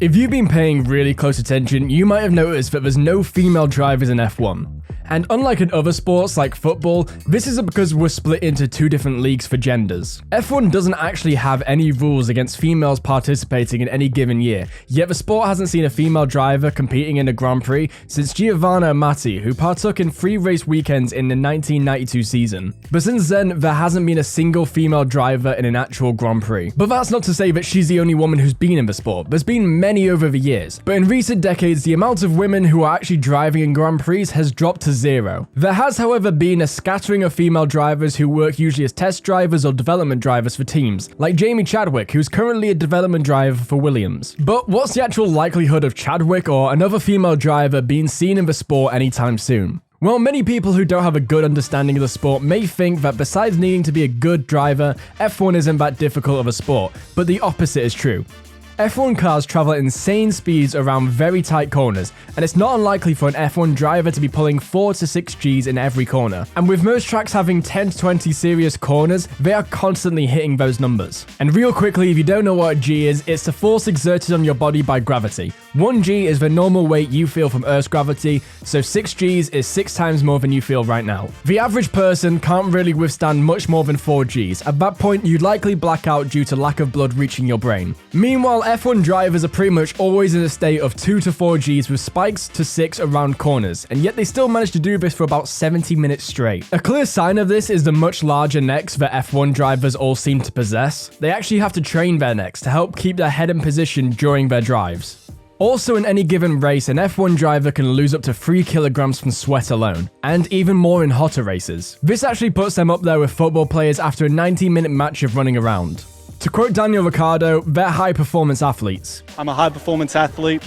If you've been paying really close attention, you might have noticed that there's no female drivers in F1. And unlike in other sports like football, this is because we're split into two different leagues for genders. F1 doesn't actually have any rules against females participating in any given year, yet the sport hasn't seen a female driver competing in a Grand Prix since Giovanna Amati, who partook in 3 race weekends in the 1992 season. But since then, there hasn't been a single female driver in an actual Grand Prix. But that's not to say that she's the only woman who's been in the sport. There's been many over the years, but in recent decades, the amount of women who are actually driving in Grand Prix has dropped to 0. There has, however, been a scattering of female drivers who work usually as test drivers or development drivers for teams, like Jamie Chadwick, who's currently a development driver for Williams. But what's the actual likelihood of Chadwick or another female driver being seen in the sport anytime soon? Well, many people who don't have a good understanding of the sport may think that besides needing to be a good driver, F1 isn't that difficult of a sport, but the opposite is true. F1 cars travel at insane speeds around very tight corners, and it's not unlikely for an F1 driver to be pulling 4 to 6 Gs in every corner. And with most tracks having 10 to 20 serious corners, they are constantly hitting those numbers. And real quickly, if you don't know what a G is, it's the force exerted on your body by gravity. 1 G is the normal weight you feel from Earth's gravity, so 6 Gs is 6 times more than you feel right now. The average person can't really withstand much more than 4 Gs. At that point, you'd likely black out due to lack of blood reaching your brain. Meanwhile, F1 drivers are pretty much always in a state of 2 to 4 Gs with spikes to 6 around corners, and yet they still manage to do this for about 70 minutes straight. A clear sign of this is the much larger necks that F1 drivers all seem to possess. They actually have to train their necks to help keep their head in position during their drives. Also, in any given race, an F1 driver can lose up to 3 kilograms from sweat alone, and even more in hotter races. This actually puts them up there with football players after a 90-minute match of running around. To quote Daniel Ricciardo, they're high-performance athletes. I'm a high-performance athlete.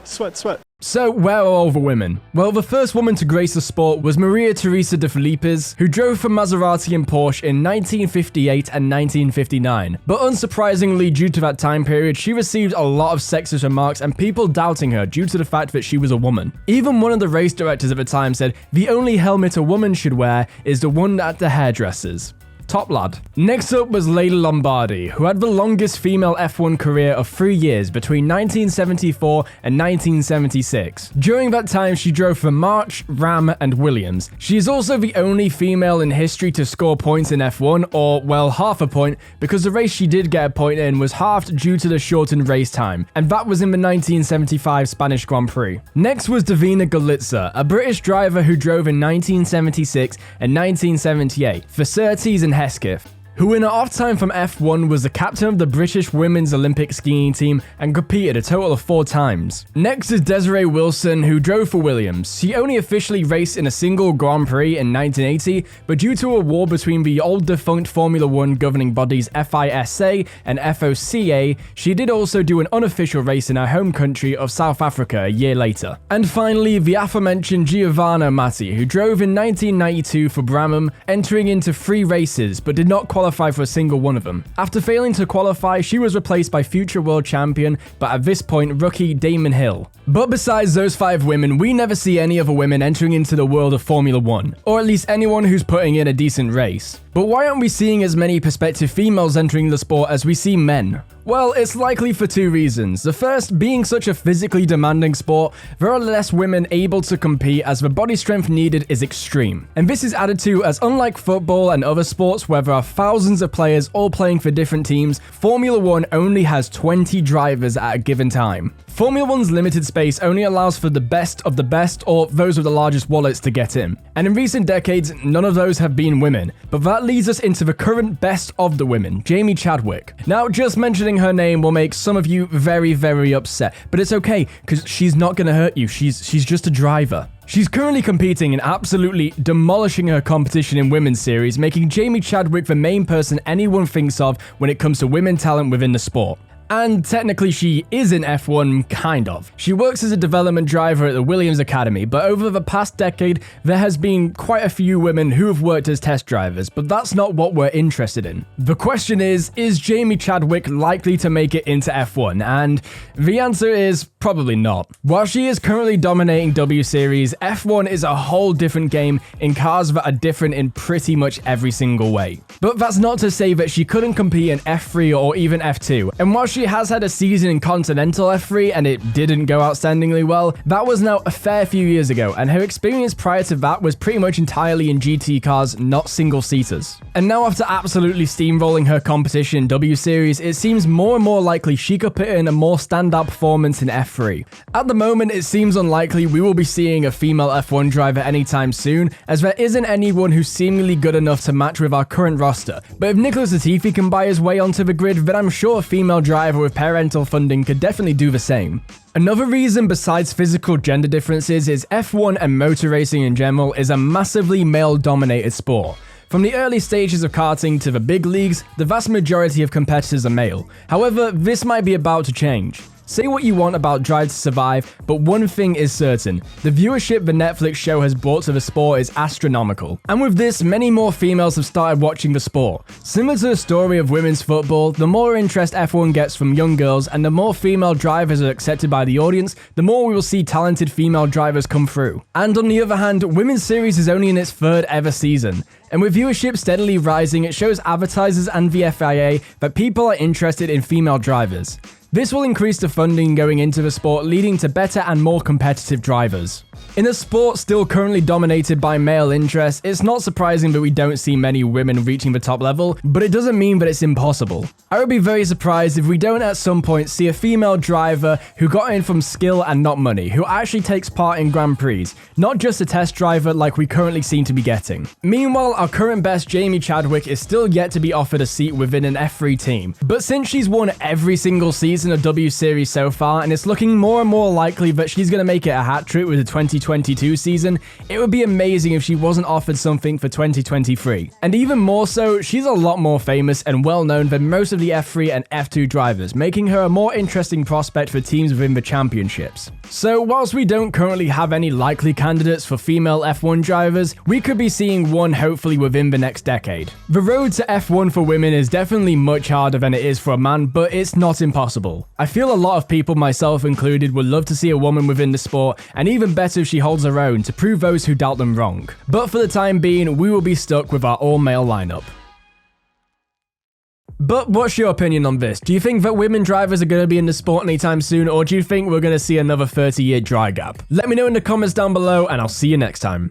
Sweat, sweat. So, where are all the women? Well, the first woman to grace the sport was Maria Teresa de Filippis, who drove for Maserati and Porsche in 1958 and 1959. But unsurprisingly, due to that time period, she received a lot of sexist remarks and people doubting her due to the fact that she was a woman. Even one of the race directors at the time said, "The only helmet a woman should wear is the one at the hairdressers." Top lad. Next up was Leila Lombardi, who had the longest female F1 career of 3 years between 1974 and 1976. During that time, she drove for March, Ram, and Williams. She is also the only female in history to score points in F1, or, well, half a point, because the race she did get a point in was halved due to the shortened race time, and that was in the 1975 Spanish Grand Prix. Next was Davina Galica, a British driver who drove in 1976 and 1978 for Surtees and Hesketh, who in her off time from F1 was the captain of the British Women's Olympic skiing team and competed a total of 4 times. Next is Desiree Wilson, who drove for Williams. She only officially raced in a single Grand Prix in 1980, but due to a war between the old defunct Formula 1 governing bodies FISA and FOCA, she did also do an unofficial race in her home country of South Africa a year later. And finally, the aforementioned Giovanna Amati, who drove in 1992 for Brabham, entering into 3 races, but did not qualify for a single one of them. After failing to qualify, she was replaced by future world champion, but at this point, rookie Damon Hill. But besides those 5 women, we never see any other women entering into the world of Formula 1, or at least anyone who's putting in a decent race. But why aren't we seeing as many prospective females entering the sport as we see men? Well, it's likely for 2 reasons. The first, being such a physically demanding sport, there are less women able to compete as the body strength needed is extreme. And this is added to as unlike football and other sports where there are thousands of players all playing for different teams, Formula 1 only has 20 drivers at a given time. Formula 1's limited space only allows for the best of the best or those with the largest wallets to get in. And in recent decades, none of those have been women. But that leads us into the current best of the women, Jamie Chadwick. Now, just mentioning her name will make some of you very, very upset, but it's okay, because she's not going to hurt you. She's just a driver. She's currently competing and absolutely demolishing her competition in women's series, making Jamie Chadwick the main person anyone thinks of when it comes to women talent within the sport. And technically she is in F1, kind of. She works as a development driver at the Williams Academy, but over the past decade, there has been quite a few women who have worked as test drivers, but that's not what we're interested in. The question is Jamie Chadwick likely to make it into F1? And the answer is probably not. While she is currently dominating W Series, F1 is a whole different game in cars that are different in pretty much every single way. But that's not to say that she couldn't compete in F3 or even F2, and while she she has had a season in Continental F3 and it didn't go outstandingly well, that was now a fair few years ago, and her experience prior to that was pretty much entirely in GT cars, not single-seaters. And now after absolutely steamrolling her competition in W Series, it seems more and more likely she could put in a more standout performance in F3. At the moment, it seems unlikely we will be seeing a female F1 driver anytime soon, as there isn't anyone who's seemingly good enough to match with our current roster. But if Nicholas Latifi can buy his way onto the grid, then I'm sure a female driver with parental funding could definitely do the same. Another reason besides physical gender differences is F1 and motor racing in general is a massively male-dominated sport. From the early stages of karting to the big leagues, the vast majority of competitors are male. However, this might be about to change. Say what you want about Drive to Survive, but one thing is certain: the viewership the Netflix show has brought to the sport is astronomical. And with this, many more females have started watching the sport. Similar to the story of women's football, the more interest F1 gets from young girls and the more female drivers are accepted by the audience, the more we will see talented female drivers come through. And on the other hand, Women's Series is only in its 3rd ever season. And with viewership steadily rising, it shows advertisers and the FIA that people are interested in female drivers. This will increase the funding going into the sport, leading to better and more competitive drivers. In a sport still currently dominated by male interest, it's not surprising that we don't see many women reaching the top level, but it doesn't mean that it's impossible. I would be very surprised if we don't at some point see a female driver who got in from skill and not money, who actually takes part in Grand Prix, not just a test driver like we currently seem to be getting. Meanwhile, our current best Jamie Chadwick is still yet to be offered a seat within an F3 team, but since she's won every single season of W Series so far, and it's looking more and more likely that she's going to make it a hat-trick with the 2022 season, it would be amazing if she wasn't offered something for 2023. And even more so, she's a lot more famous and well-known than most of the F3 and F2 drivers, making her a more interesting prospect for teams within the championships. So whilst we don't currently have any likely candidates for female F1 drivers, we could be seeing one hopefully within the next decade. The road to F1 for women is definitely much harder than it is for a man, but it's not impossible. I feel a lot of people, myself included, would love to see a woman within the sport, and even better if she holds her own to prove those who doubt them wrong. But for the time being, we will be stuck with our all-male lineup. But what's your opinion on this? Do you think that women drivers are going to be in the sport anytime soon, or do you think we're going to see another 30-year dry gap? Let me know in the comments down below, and I'll see you next time.